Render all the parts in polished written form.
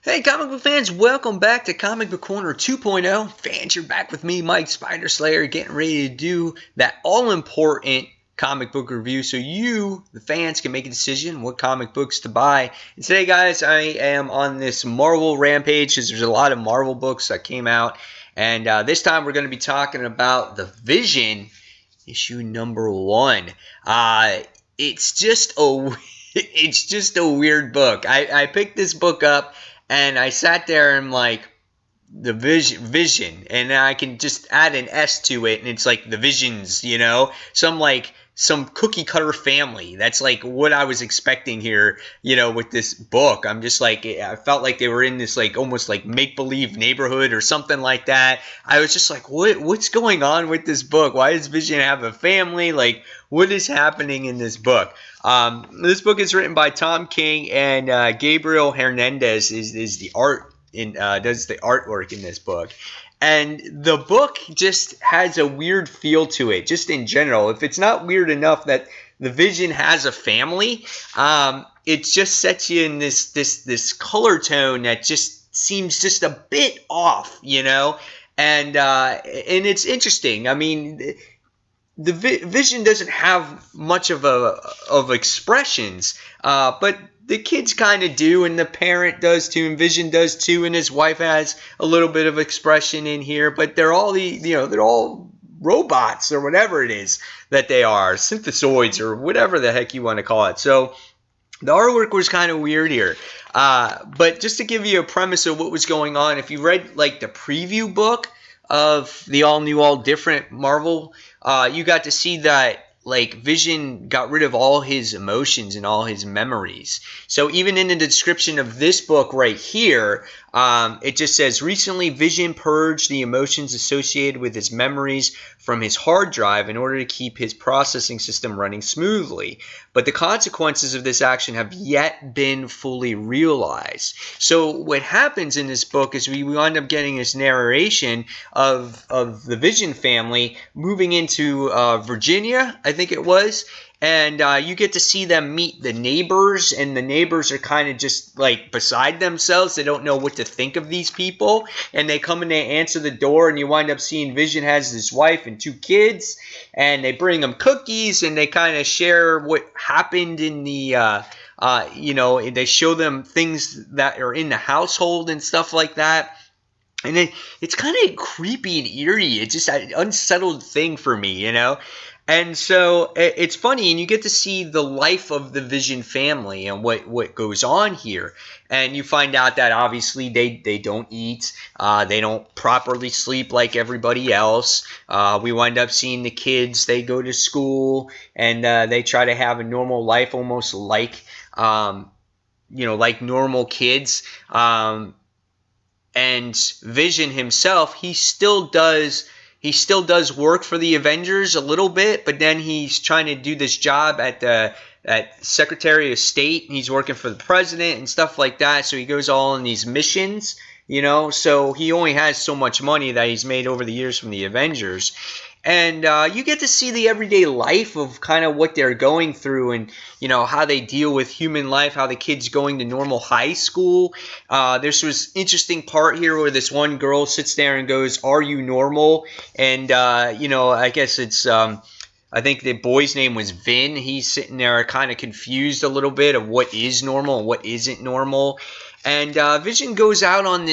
Hey, comic book fans, welcome back to Comic Book Corner 2.0. Fans, you're back with me, Mike Spider Slayer, getting ready to do that all-important comic book review so you, the fans, can make a decision what comic books to buy. And today, guys, I am on this Marvel rampage because there's a lot of Marvel books that came out. And this time we're going to be talking about The Vision, issue number 1. It's just a it's just a weird book. I picked this book up and I sat there and like the vision, and I can just add an S to it, and it's like the visions, some cookie cutter family. That's like what I was expecting here, with this book. I'm just like, I felt like they were in this like almost like make believe neighborhood or something like that. I was just like, what's going on with this book? Why does Vision have a family? Like, what is happening in this book? This book is written by Tom King, and Gabriel Hernandez is the art does the artwork in this book. And the book just has a weird feel to it, just in general. If it's not weird enough that the Vision has a family, it just sets you in this color tone that just seems just a bit off, And it's interesting. I mean, the Vision doesn't have much of expressions, but the kids kind of do, and the parent does too, and Vision does too, and his wife has a little bit of expression in here. But they're all they're all robots or whatever it is that they are, synthesoids or whatever the heck you want to call it. So the artwork was kind of weird here. But just to give you a premise of what was going on, if you read like the preview book of the all new, all different Marvel, you got to see that like Vision got rid of all his emotions and all his memories. So even in the description of this book right here, it just says, recently Vision purged the emotions associated with his memories from his hard drive in order to keep his processing system running smoothly. But the consequences of this action have yet been fully realized. So what happens in this book is we wind up getting this narration of the Vision family moving into Virginia, I think it was. And you get to see them meet the neighbors, and the neighbors are kind of just like beside themselves. They don't know what to think of these people, and they come and they answer the door, and you wind up seeing Vision has his wife and 2 kids, and they bring him cookies, and they kind of share what happened in the they show them things that are in the household and stuff like that. And it's kind of creepy and eerie. It's just an unsettled thing for me, And so it's funny, and you get to see the life of the Vision family and what goes on here. And you find out that obviously they don't eat, they don't properly sleep like everybody else. We wind up seeing the kids, they go to school, and they try to have a normal life, almost like, like normal kids. And Vision himself, he still does work for the Avengers a little bit, but then he's trying to do this job at Secretary of State. He's working for the president and stuff like that. So he goes all on these missions, So he only has so much money that he's made over the years from the Avengers. And you get to see the everyday life of kind of what they're going through, and how they deal with human life, how the kid's going to normal high school. There's this interesting part here where this one girl sits there and goes, "Are you normal?" And I guess it's I think the boy's name was Vin. He's sitting there kind of confused a little bit of what is normal and what isn't normal. And Vision goes out on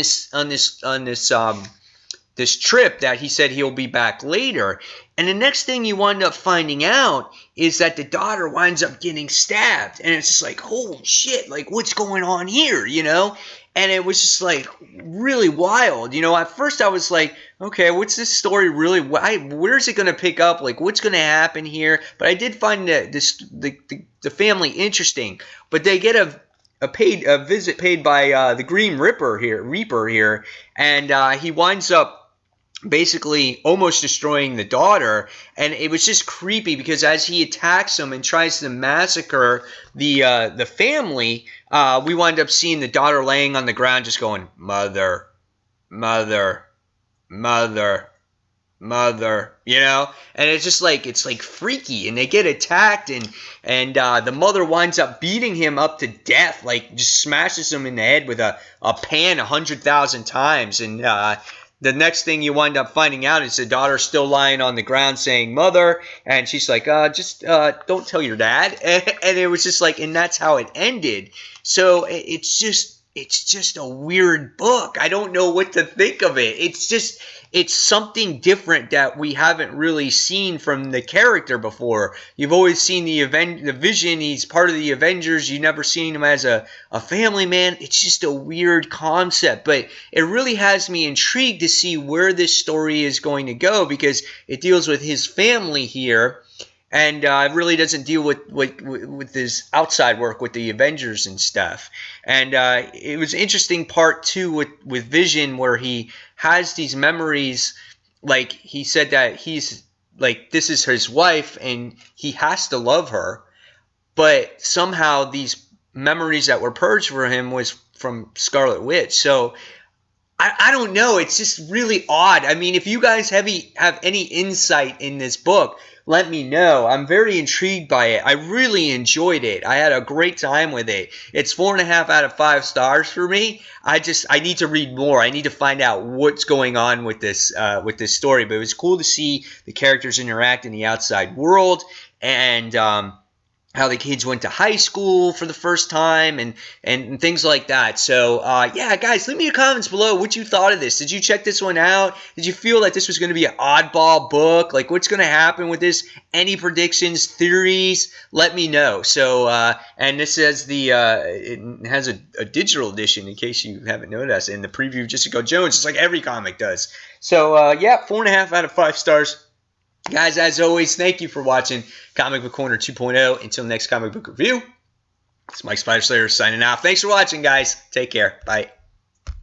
this trip that he said he'll be back later. And the next thing you wind up finding out is that the daughter winds up getting stabbed. And it's just like, holy shit, like what's going on here, And it was just like really wild. At first I was like, okay, what's this story really? Where's it going to pick up? Like, what's going to happen here? But I did find the family interesting. But they get a visit paid by the Green Reaper here, and he winds up basically almost destroying the daughter. And it was just creepy because as he attacks them and tries to massacre the family, we wind up seeing the daughter laying on the ground just going, "Mother, mother, mother, mother, you know, and it's just like it's like freaky, and they get attacked, and the mother winds up beating him up to death, like just smashes him in the head with a pan 100,000 times, and the next thing you wind up finding out is the daughter's still lying on the ground saying mother, and she's like, just don't tell your dad, and it was just like, and that's how it ended. So it's just a weird book. I don't know what to think of it. It's something different that we haven't really seen from the character before. You've always seen the Vision. He's part of the Avengers. You've never seen him as a family man. It's just a weird concept, but it really has me intrigued to see where this story is going to go, because it deals with his family here. And it really doesn't deal with his outside work with the Avengers and stuff. And it was interesting part two with Vision, where he has these memories. Like he said that he's like, this is his wife and he has to love her. But somehow these memories that were purged for him was from Scarlet Witch. So I don't know. It's just really odd. I mean, if you guys have any insight in this book, let me know. I'm very intrigued by it. I really enjoyed it. I had a great time with it. It's 4.5 out of 5 stars for me. I need to read more. I need to find out what's going on with this story. But it was cool to see the characters interact in the outside world, and how the kids went to high school for the first time, and things like that. So, yeah, guys, leave me your comments below what you thought of this. Did you check this one out? Did you feel like this was going to be an oddball book? Like, what's going to happen with this? Any predictions, theories? Let me know. So, and this says it has a digital edition, in case you haven't noticed, in the preview of Jessica Jones, just like every comic does. So, yeah, 4.5 out of 5 stars. Guys, as always, thank you for watching Comic Book Corner 2.0. Until next comic book review, it's Mike Spider Slayer signing off. Thanks for watching, guys. Take care. Bye.